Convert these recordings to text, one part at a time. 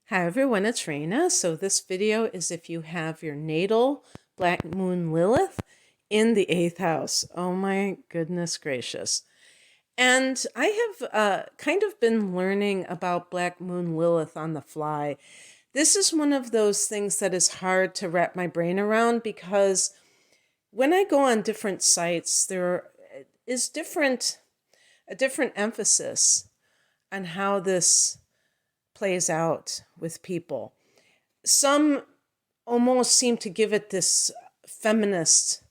Hi everyone, it's Raina. So this video is if you have your natal Black Moon Lilith in the 8th house. Oh my goodness gracious. And I have kind of been learning about Black Moon Lilith on the fly. This is one of those things that is hard to wrap my brain around because when I go on different sites, there is a different emphasis on how this plays out with people. Some almost seem to give it this feminist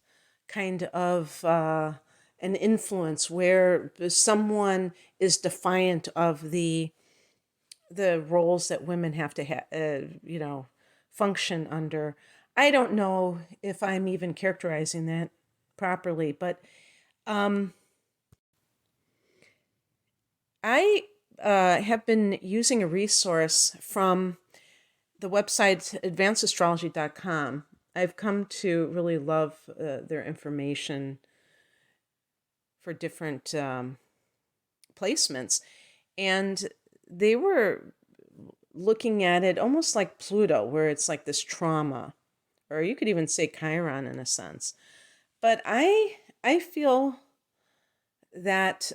kind of an influence where someone is defiant of the roles that women have to function under. I don't know if I'm even characterizing that properly, but I have been using a resource from the website advancedastrology.com. I've come to really love their information for different placements. And they were looking at it almost like Pluto, where it's like this trauma, or you could even say Chiron in a sense. But I feel that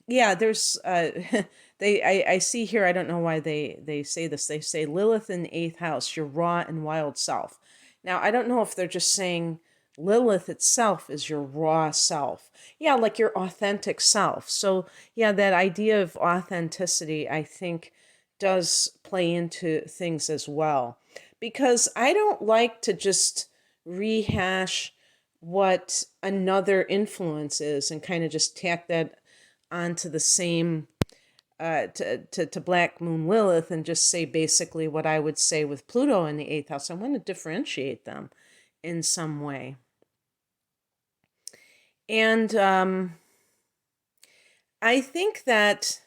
there's I see here, I don't know why they say this. They say Lilith in the 8th house, your raw and wild self. Now, I don't know if they're just saying Lilith itself is your raw self. Yeah, like your authentic self. So yeah, that idea of authenticity, I think, does play into things as well. Because I don't like to just rehash what another influence is and kind of just tack that onto the same to Black Moon Lilith and just say basically what I would say with Pluto in the 8th house. I want to differentiate them in some way. And I think that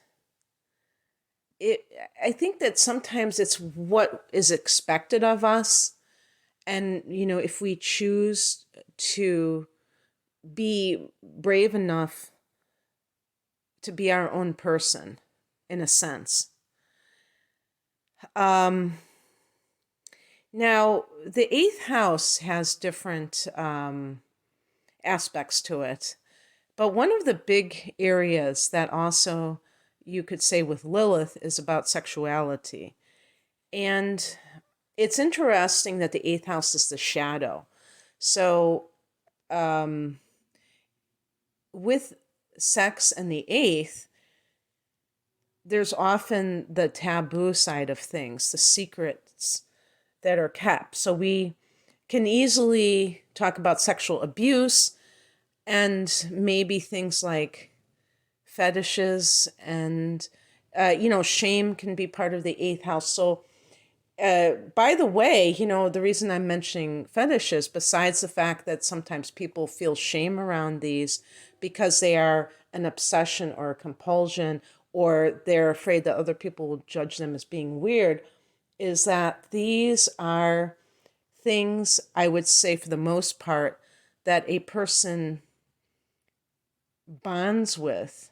sometimes it's what is expected of us. And, if we choose to be brave enough to be our own person, in a sense. Now, the 8th house has different aspects to it. But one of the big areas that also you could say with Lilith is about sexuality. And it's interesting that the 8th house is the shadow. So with sex and the 8th, there's often the taboo side of things, the secrets that are kept. So we can easily talk about sexual abuse and maybe things like fetishes and, shame can be part of the 8th house. So, by the way, the reason I'm mentioning fetishes, besides the fact that sometimes people feel shame around these because they are an obsession or a compulsion, or they're afraid that other people will judge them as being weird, is that these are things, I would say for the most part, that a person bonds with.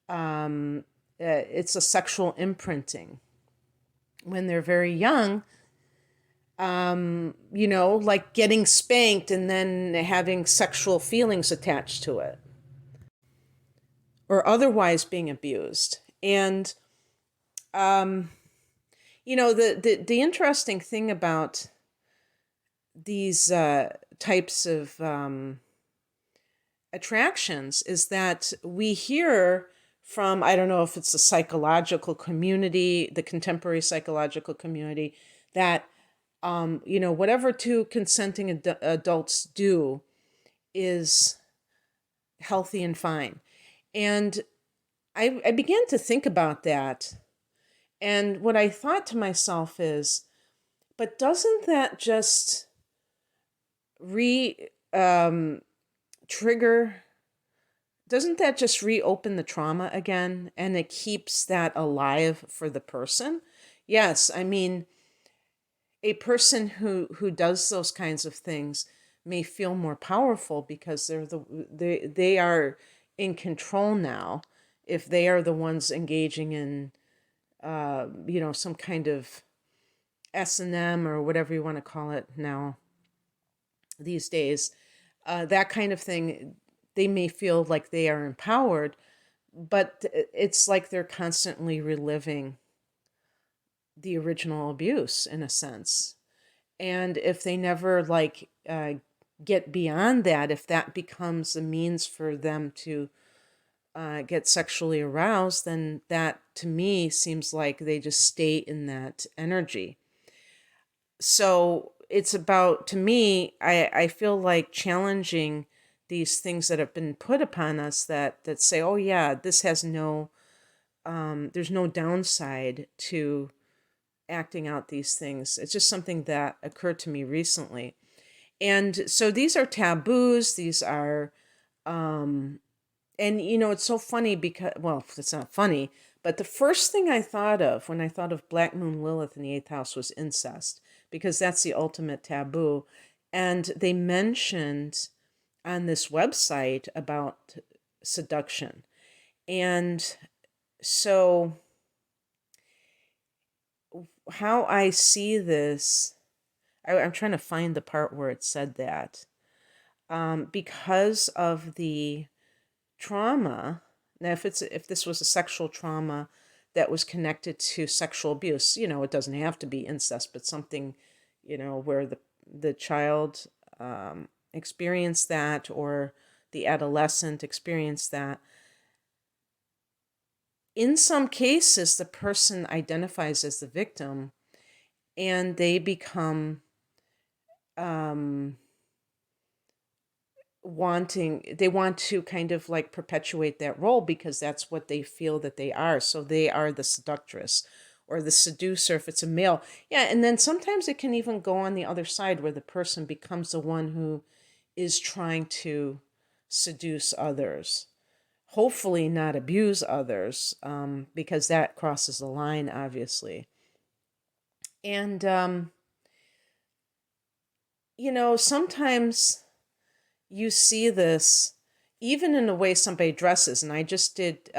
It's a sexual imprinting. When they're very young, like getting spanked and then having sexual feelings attached to it, or otherwise being abused. And, the interesting thing about these types of attractions is that we hear from, I don't know if it's the psychological community, the contemporary psychological community, that, whatever two consenting adults do is healthy and fine. And I began to think about that. And what I thought to myself is, but doesn't that just trigger, doesn't that just reopen the trauma again, and it keeps that alive for the person? Yes, I mean, a person who does those kinds of things may feel more powerful because they are in control now if they are the ones engaging in some kind of S&M or whatever you want to call it now these days, that kind of thing, they may feel like they are empowered, but it's like they're constantly reliving the original abuse in a sense. And if they never get beyond that, if that becomes a means for them to get sexually aroused, then that to me seems like they just stay in that energy. So it's about, to me, I feel like challenging these things that have been put upon us that say, oh yeah, this has no, there's no downside to acting out these things. It's just something that occurred to me recently. And so these are taboos. These are, and it's so funny because, well, it's not funny, but the first thing I thought of when I thought of Black Moon Lilith in the eighth house was incest, because that's the ultimate taboo. And they mentioned on this website about seduction. And so how I see this, I'm trying to find the part where it said that. Because of the trauma, now if this was a sexual trauma that was connected to sexual abuse, it doesn't have to be incest, but something, where the child experienced that, or the adolescent experienced that. In some cases, the person identifies as the victim and they become they want to kind of like perpetuate that role because that's what they feel that they are. So they are the seductress or the seducer if it's a male. Yeah, and then sometimes it can even go on the other side where the person becomes the one who is trying to seduce others. Hopefully not abuse others, because that crosses the line, obviously. And, sometimes you see this even in the way somebody dresses. And I just did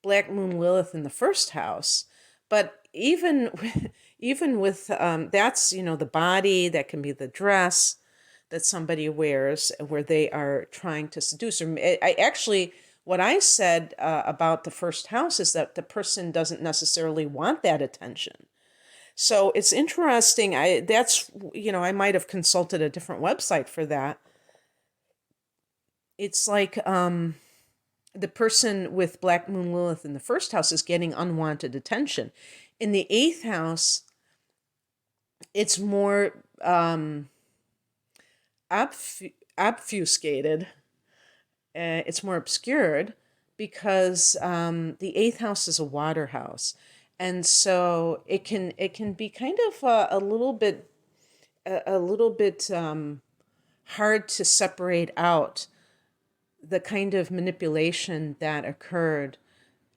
Black Moon Lilith in the first house. But even with that's, the body, that can be the dress that somebody wears where they are trying to seduce. Or I actually, what I said about the first house is that the person doesn't necessarily want that attention. So it's interesting. I might have consulted a different website for that. It's like the person with Black Moon Lilith in the first house is getting unwanted attention. In the eighth house, it's more obfuscated. It's more obscured because the eighth house is a water house, and so it can be kind of a little bit hard to separate out the kind of manipulation that occurred.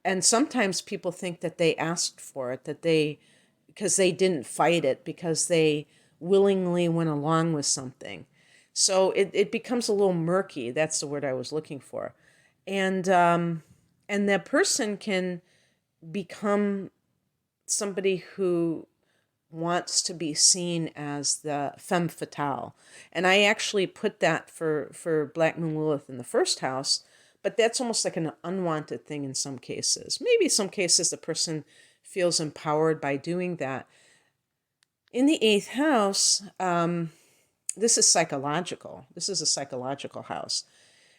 And sometimes people think that they asked for it, because they didn't fight it, because they willingly went along with something. So it becomes a little murky. That's the word I was looking for. And that person can become somebody who wants to be seen as the femme fatale. And I actually put that for Black Moon Lilith in the first house, but that's almost like an unwanted thing in some cases. Maybe some cases the person feels empowered by doing that. In the eighth house, this is psychological. This is a psychological house.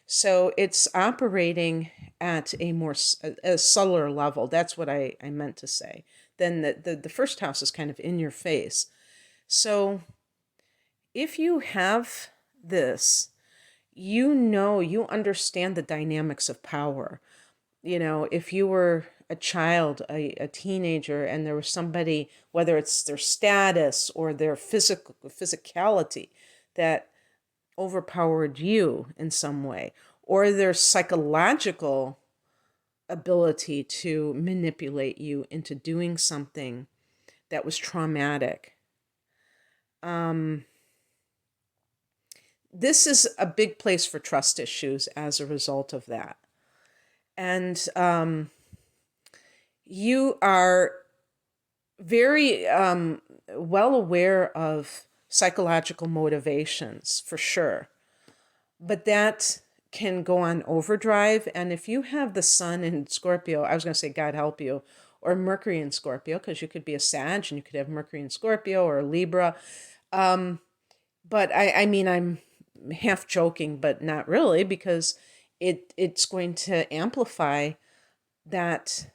So it's operating at a subtler level. That's what I meant to say. Then the first house is kind of in your face. So if you have this, you understand the dynamics of power. If you were a child, a teenager, and there was somebody, whether it's their status or their physicality, that overpowered you in some way, or their psychological ability to manipulate you into doing something that was traumatic. This is a big place for trust issues as a result of that. And you are very well aware of psychological motivations for sure, but that can go on overdrive. And if you have the sun in Scorpio, I was going to say God help you, or Mercury in Scorpio, because you could be a Sag and you could have Mercury in Scorpio or Libra. But I mean, I'm half joking, but not really, because it's going to amplify that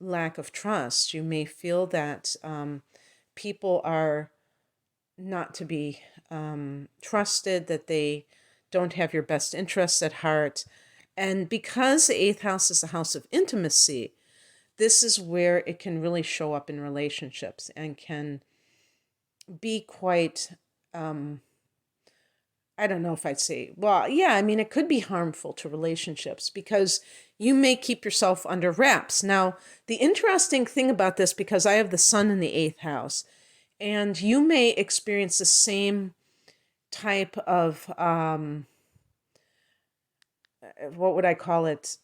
lack of trust. You may feel that people are not to be trusted, that they don't have your best interests at heart. And because the eighth house is a house of intimacy, this is where it can really show up in relationships and can be quite, I don't know if I'd say, well, yeah, I mean, it could be harmful to relationships because you may keep yourself under wraps. Now, the interesting thing about this, because I have the sun in the eighth house, and you may experience the same type of, what would I call it?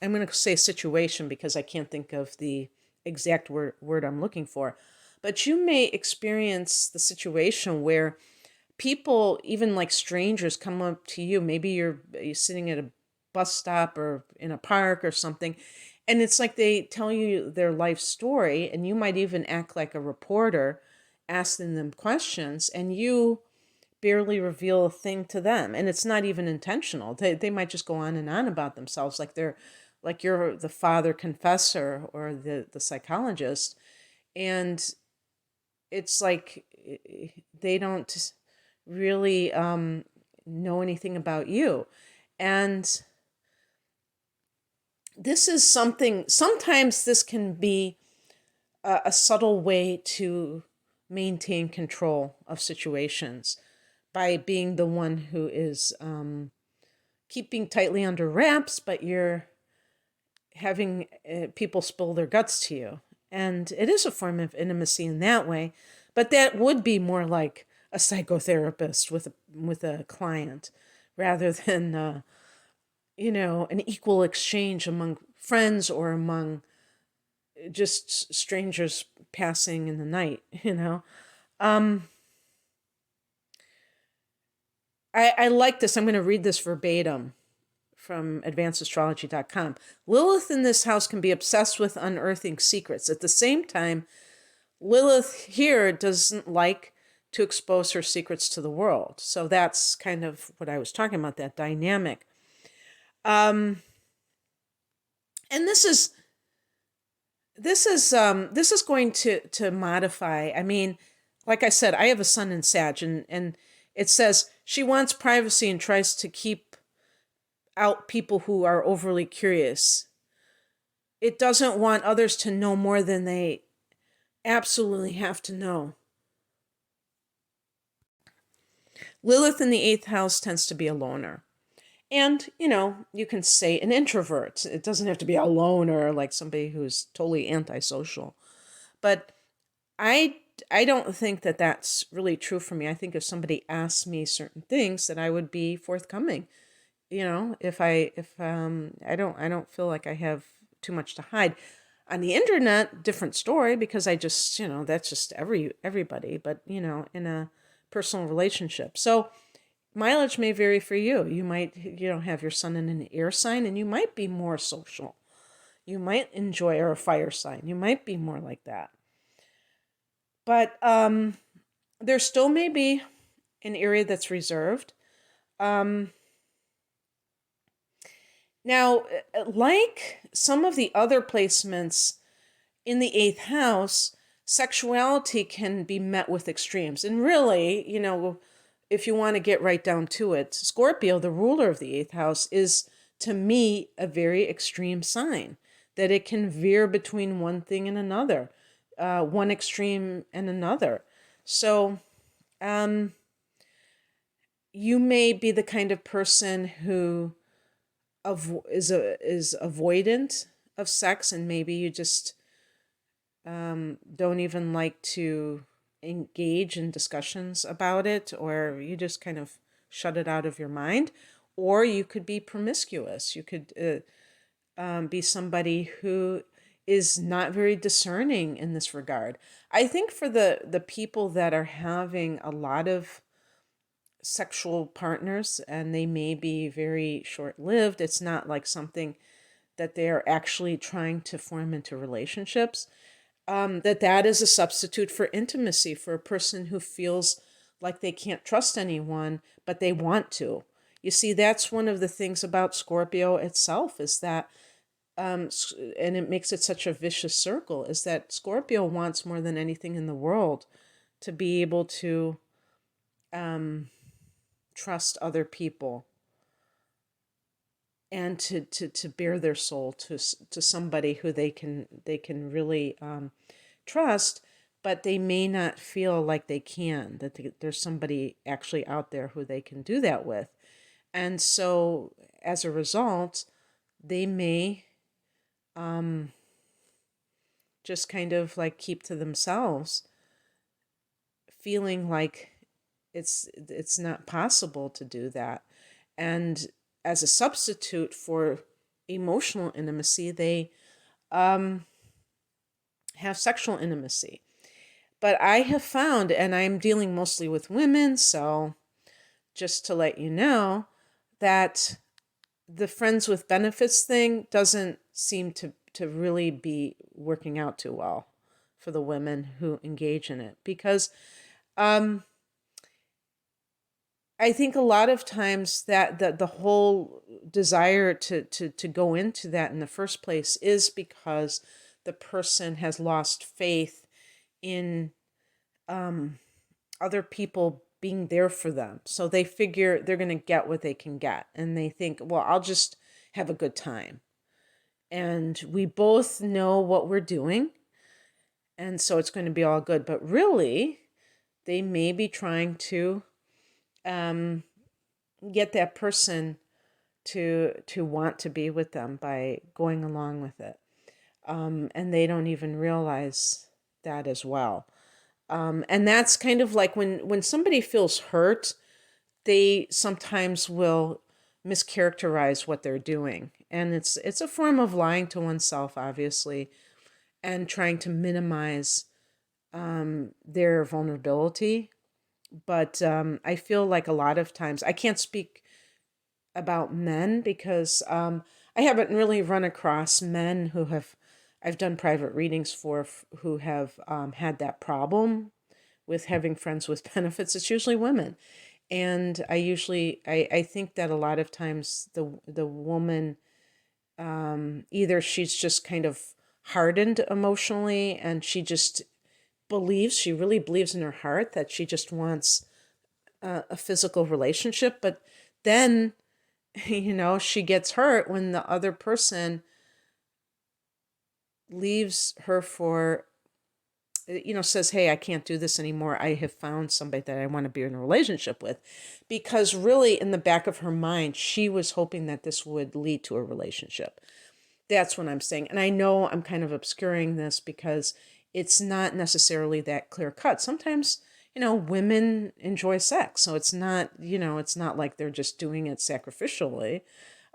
I'm going to say situation because I can't think of the exact word I'm looking for. But you may experience the situation where people, even like strangers, come up to you. Maybe you're sitting at a bus stop or in a park or something, and it's like they tell you their life story, and you might even act like a reporter asking them questions, and you barely reveal a thing to them, and it's not even intentional. They might just go on and on about themselves like they're like you're the father confessor or the psychologist, and it's like they don't really know anything about you. And this is something, sometimes this can be a subtle way to maintain control of situations by being the one who is keeping tightly under wraps, but you're having people spill their guts to you. And it is a form of intimacy in that way, but that would be more like a psychotherapist with a client rather than an equal exchange among friends or among just strangers passing in the night. um I like this. I'm going to read this verbatim from advancedastrology.com. Lilith in this house can be obsessed with unearthing secrets. At the same time, Lilith here doesn't like to expose her secrets to the world. So that's kind of what I was talking about, that dynamic. And this is going to modify. I mean, like I said, I have a sun in Sag, and it says she wants privacy and tries to keep out people who are overly curious. It doesn't want others to know more than they absolutely have to know. Lilith in the eighth house tends to be a loner. And, you can say an introvert. It doesn't have to be a loner, like somebody who's totally antisocial. But I don't think that that's really true for me. I think if somebody asked me certain things, that I would be forthcoming. If I don't feel like I have too much to hide. On the internet, different story, because I just, that's just everybody, but in a personal relationship. So mileage may vary for you. You might, have your sun in an air sign, and you might be more social. You might enjoy, or a fire sign. You might be more like that. But there still may be an area that's reserved. Now, like some of the other placements in the eighth house, sexuality can be met with extremes. And really, if you want to get right down to it, Scorpio, the ruler of the eighth house, is to me a very extreme sign, that it can veer between one thing and another, one extreme and another. So you may be the kind of person who is avoidant of sex, and maybe you just don't even like to engage in discussions about it, or you just kind of shut it out of your mind. Or you could be promiscuous. You could be somebody who is not very discerning in this regard. I think for the people that are having a lot of sexual partners and they may be very short-lived, it's not like something that they're actually trying to form into relationships, that is a substitute for intimacy for a person who feels like they can't trust anyone, but they want to. You see, that's one of the things about Scorpio itself is that, and it makes it such a vicious circle, is that Scorpio wants more than anything in the world to be able to trust other people and to bare their soul to somebody who they can really trust, but they may not feel like they can, that there's somebody actually out there who they can do that with. And so as a result, they may just kind of like keep to themselves, feeling like it's not possible to do that. And as a substitute for emotional intimacy, they have sexual intimacy. But I have found, and I'm dealing mostly with women, so just to let you know, that the friends with benefits thing doesn't seem to really be working out too well for the women who engage in it. Because I think a lot of times that the whole desire to go into that in the first place is because the person has lost faith in other people being there for them. So they figure they're going to get what they can get. And they think, well, I'll just have a good time. And we both know what we're doing. And so it's going to be all good. But really, they may be trying to get that person to want to be with them by going along with it. And they don't even realize that as well. And that's kind of like when somebody feels hurt, they sometimes will mischaracterize what they're doing. And it's a form of lying to oneself, obviously, and trying to minimize their vulnerability. But I feel like a lot of times, I can't speak about men because I haven't really run across men who I've done private readings for who have had that problem with having friends with benefits. It's usually women. And I think that a lot of times the woman, either she's just kind of hardened emotionally and she really believes in her heart that she just wants a physical relationship. But then, she gets hurt when the other person leaves her for, says, hey, I can't do this anymore. I have found somebody that I want to be in a relationship with. Because really, in the back of her mind, she was hoping that this would lead to a relationship. That's what I'm saying. And I know I'm kind of obscuring this because it's not necessarily that clear cut. Sometimes, women enjoy sex. So it's not, it's not like they're just doing it sacrificially.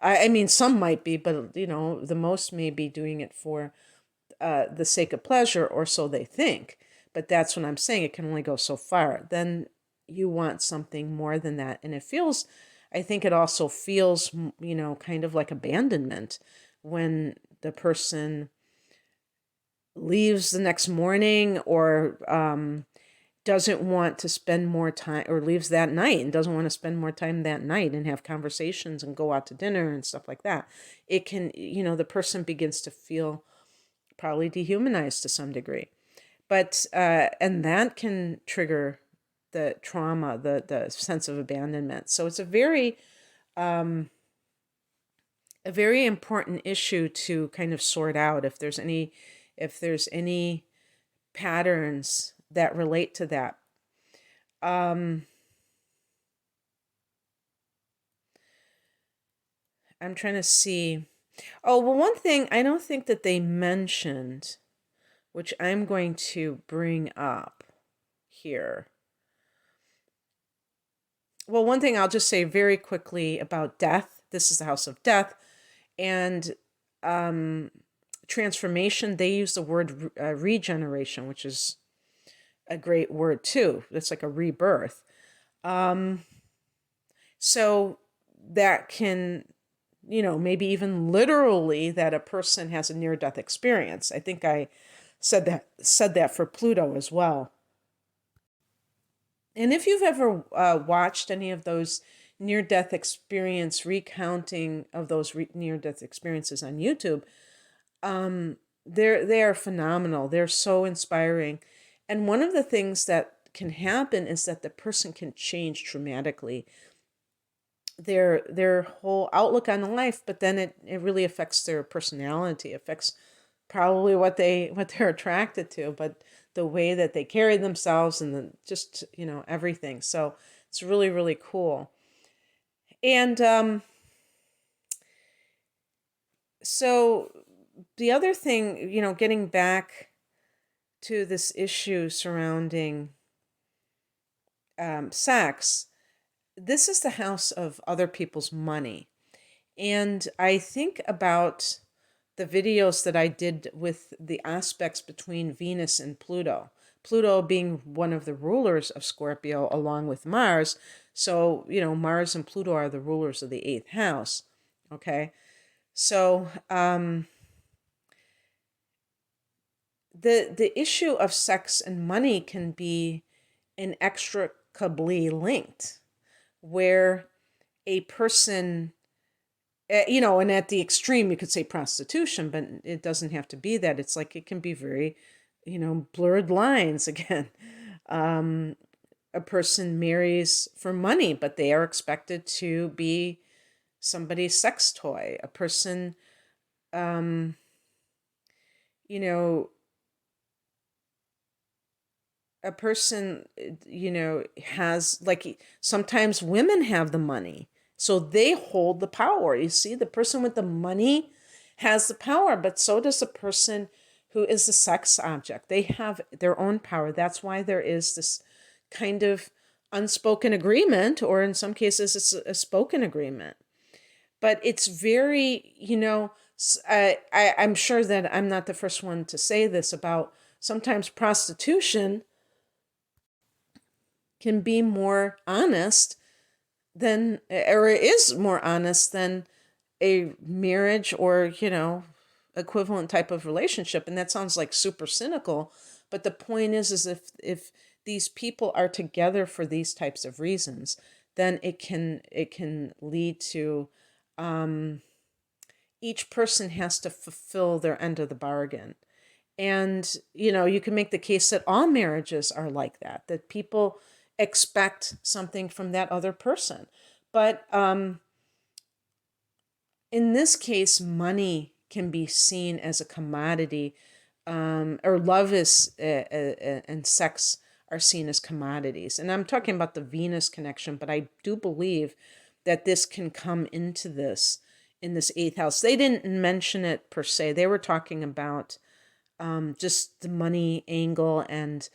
I mean, some might be, but, the most may be doing it for the sake of pleasure, or so they think. But that's what I'm saying. It can only go so far. Then you want something more than that. And I think it also feels, kind of like abandonment when the person leaves the next morning or doesn't want to spend more time, or leaves that night and doesn't want to spend more time that night and have conversations and go out to dinner and stuff like that. It can, the person begins to feel probably dehumanized to some degree. But, and that can trigger the trauma, the sense of abandonment. So it's a very important issue to kind of sort out if there's any patterns that relate to that. I'm trying to see. Oh, well, one thing I don't think that they mentioned, which I'm going to bring up here. Well, one thing I'll just say very quickly about death. This is the house of death. And transformation, they use the word regeneration, which is a great word too. It's like a rebirth. So that can, maybe even literally that a person has a near-death experience. I think I said that for Pluto as well. And if you've ever watched any of those near-death experience recounting of those near-death experiences on YouTube, they are phenomenal. They're so inspiring. And one of the things that can happen is that the person can change dramatically their whole outlook on life, but then it really affects their personality, affects probably what they're attracted to, but the way that they carry themselves and just everything. So it's really, really cool. And so the other thing, getting back to this issue surrounding sex, this is the house of other people's money. And I think about the videos that I did with the aspects between Venus and Pluto. Pluto being one of the rulers of Scorpio along with Mars. So, Mars and Pluto are the rulers of the 8th house. Okay. So, the issue of sex and money can be inextricably linked, where a person, and at the extreme, you could say prostitution, but it doesn't have to be that. It's like it can be very, blurred lines again. A person marries for money, but they are expected to be somebody's sex toy. A person, has, like, sometimes women have the money, so they hold the power. You see, the person with the money has the power, but so does the person who is the sex object. They have their own power. That's why there is this kind of unspoken agreement, or in some cases it's a spoken agreement. But it's very, I'm sure that I'm not the first one to say this about sometimes prostitution can be more honest than, or is more honest than a marriage or, equivalent type of relationship. And that sounds like super cynical, but the point is if these people are together for these types of reasons, then it can lead to, each person has to fulfill their end of the bargain. And, you can make the case that all marriages are like that people expect something from that other person. But in this case, money can be seen as a commodity, or love is and sex are seen as commodities. And I'm talking about the Venus connection, but I do believe that this can come into this in this 8th house. They didn't mention it per se. They were talking about just the money angle and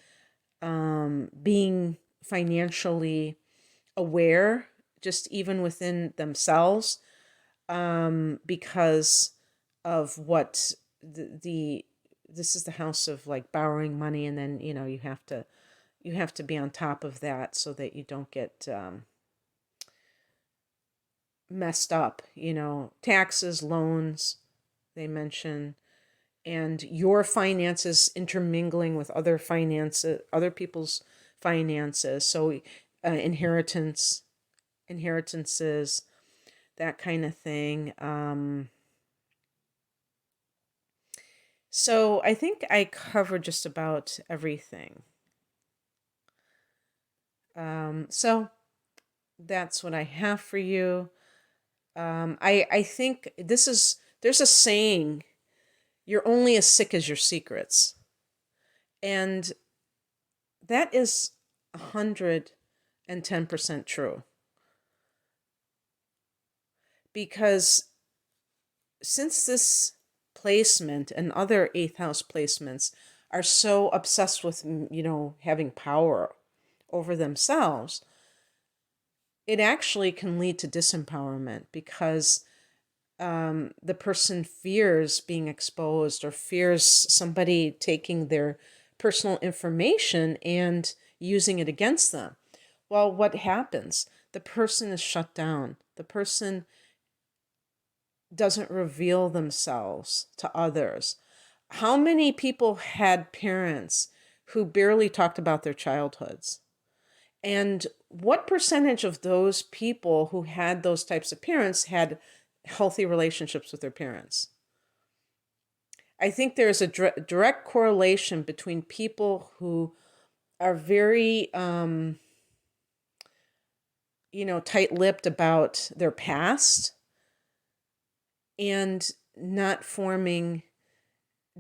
being financially aware, just even within themselves, because of what this is the house of, like, borrowing money, and then you have to be on top of that so that you don't get messed up. Taxes, loans, they mention, and your finances intermingling with other people's finances. So inheritances, that kind of thing. So I think I covered just about everything. So that's what I have for you. I think there's a saying, you're only as sick as your secrets. And that is 110% true. Because since this placement and other 8th house placements are so obsessed with, having power over themselves, it actually can lead to disempowerment, because the person fears being exposed or fears somebody taking their personal information and using it against them. Well, what happens? The person is shut down. The person doesn't reveal themselves to others. How many people had parents who barely talked about their childhoods? And what percentage of those people who had those types of parents had healthy relationships with their parents? I think there's a direct correlation between people who are very, tight-lipped about their past and not forming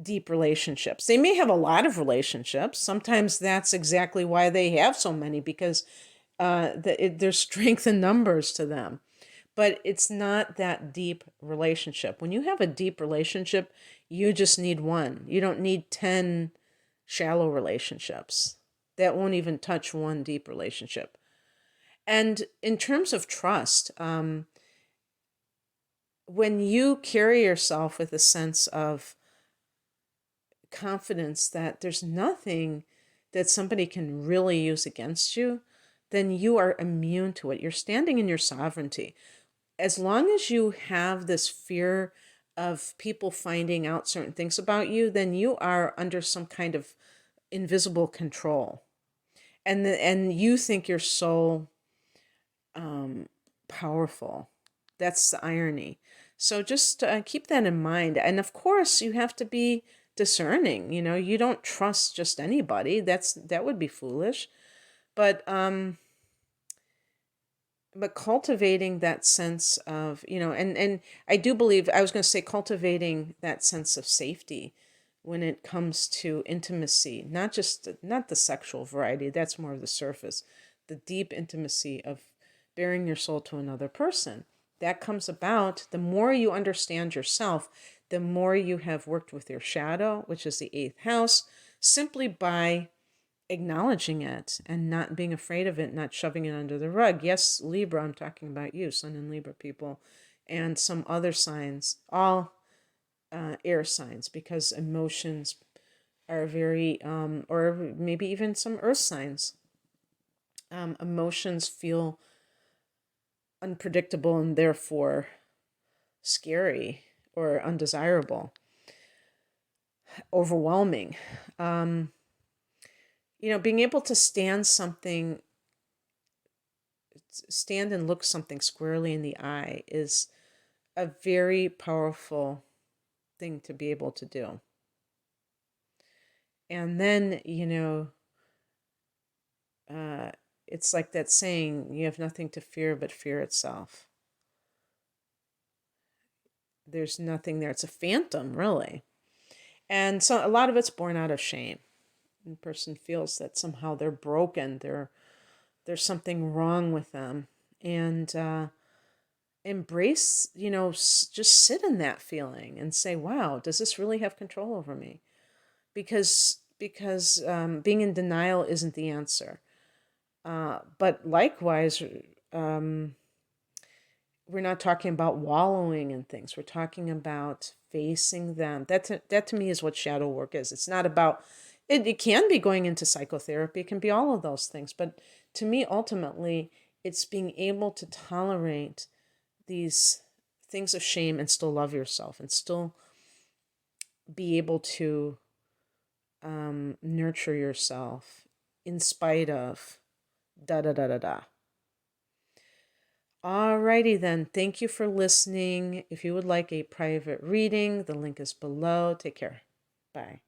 deep relationships. They may have a lot of relationships. Sometimes that's exactly why they have so many, because there's strength in numbers to them. But it's not that deep relationship. When you have a deep relationship, you just need one. You don't need 10 shallow relationships. That won't even touch one deep relationship. And in terms of trust, when you carry yourself with a sense of confidence that there's nothing that somebody can really use against you, then you are immune to it. You're standing in your sovereignty. As long as you have this fear of people finding out certain things about you, then you are under some kind of invisible control. And you think you're so powerful. That's the irony. So just keep that in mind. And of course, you have to be discerning. You don't trust just anybody. That would be foolish. But cultivating that sense of, and I do believe, I was going to say, cultivating that sense of safety when it comes to intimacy, not the sexual variety, that's more of the surface, the deep intimacy of bearing your soul to another person. That comes about the more you understand yourself, the more you have worked with your shadow, which is the 8th house, simply by acknowledging it and not being afraid of it, not shoving it under the rug. Yes, Libra, I'm talking about you, Sun and Libra people, and some other signs, all air signs, because emotions are very, or maybe even some earth signs. Emotions feel unpredictable and therefore scary or undesirable, overwhelming. Being able to stand and look something squarely in the eye is a very powerful thing to be able to do. And then, it's like that saying, you have nothing to fear but fear itself. There's nothing there. It's a phantom, really. And so a lot of it's born out of shame. The person feels that somehow they're broken, there's something wrong with them. And embrace, just sit in that feeling and say, wow, does this really have control over me? Because being in denial isn't the answer. But likewise, we're not talking about wallowing in things. We're talking about facing them. That to me is what shadow work is. It's not about, it can be going into psychotherapy. It can be all of those things. But to me, ultimately, it's being able to tolerate these things of shame and still love yourself and still be able to nurture yourself in spite of da da da da da. Alrighty then. Thank you for listening. If you would like a private reading, the link is below. Take care. Bye.